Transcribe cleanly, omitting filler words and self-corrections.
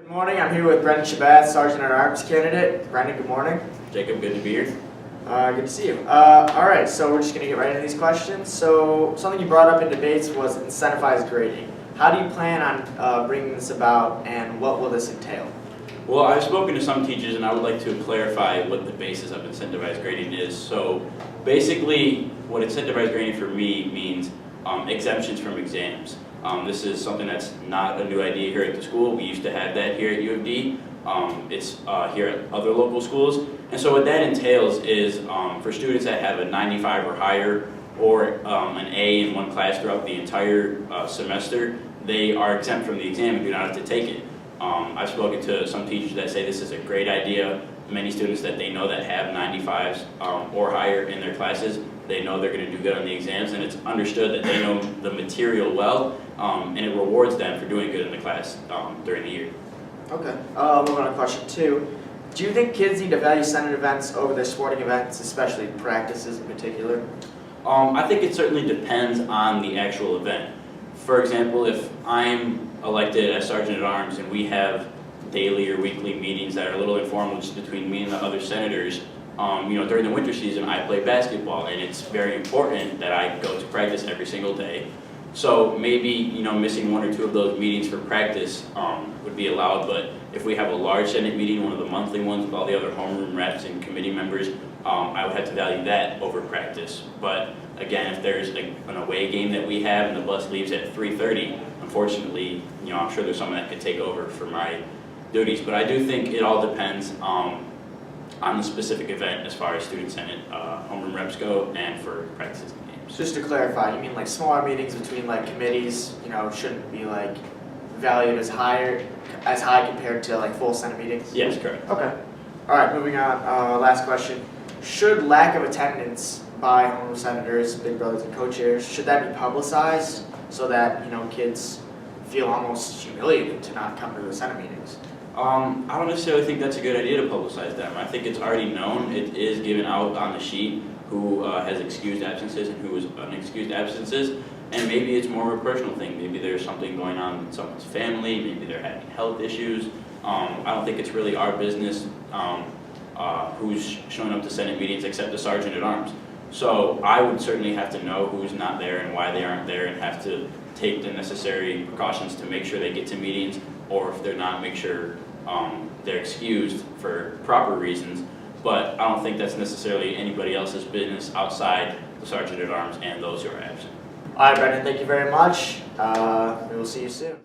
Good morning, I'm here with Brendan Schabath, Sergeant at Arms candidate. Brendan, good morning. Jacob, good to be here. Good to see you. Alright, so we're just going to get right into these questions. So, something you brought up in debates was incentivized grading. How do you plan on bringing this about, and what will this entail? Well, I've spoken to some teachers, and I would like to clarify what the basis of incentivized grading is. So, basically, what incentivized grading for me means exemptions from exams. This is something that's not a new idea here at the school. We used to have that here at U of D. It's here at other local schools. And so what that entails is for students that have a 95 or higher, or an A in one class throughout the entire semester, they are exempt from the exam and do not have to take it. I've spoken to some teachers that say this is a great idea. Many students that they know that have 95s or higher in their classes, they know they're going to do good on the exams, and it's understood that they know the material well, and it rewards them for doing good in the class during the year. Okay, moving on to question 2. Do you think kids need to value Senate events over their sporting events, especially practices in particular? I think it certainly depends on the actual event. For example, if I'm elected as Sergeant at Arms and we have daily or weekly meetings that are a little informal just between me and the other senators, during the winter season I play basketball, and it's very important that I go to practice every single day. So maybe, missing 1 or 2 of those meetings for practice would be allowed, but if we have a large Senate meeting, one of the monthly ones with all the other homeroom reps and committee members, I would have to value that over practice. But again, if there's an away game that we have and the bus leaves at 3:30, unfortunately, I'm sure there's someone that could take over for my duties. But I do think it all depends on the specific event as far as student Senate homeroom reps go and for practices and games. Just to clarify, you mean like smaller meetings between like committees, shouldn't be like valued as high compared to like full Senate meetings? Yes, correct. Okay. All right, moving on. Last question. Should lack of attendance by homeroom senators, big brothers, and co-chairs, should that be publicized so that kids feel almost humiliated to not come to the Senate meetings? I don't necessarily think that's a good idea to publicize them. I think it's already known. It is given out on the sheet who has excused absences and who is unexcused absences. And maybe it's more of a personal thing. Maybe there's something going on in someone's family. Maybe they're having health issues. I don't think it's really our business who's showing up to Senate meetings except the Sergeant at Arms. So I would certainly have to know who's not there and why they aren't there, and have to take the necessary precautions to make sure they get to meetings, or if they're not, make sure they're excused for proper reasons. But I don't think that's necessarily anybody else's business outside the Sergeant at Arms and those who are absent. All right, Brendan, thank you very much. We will see you soon.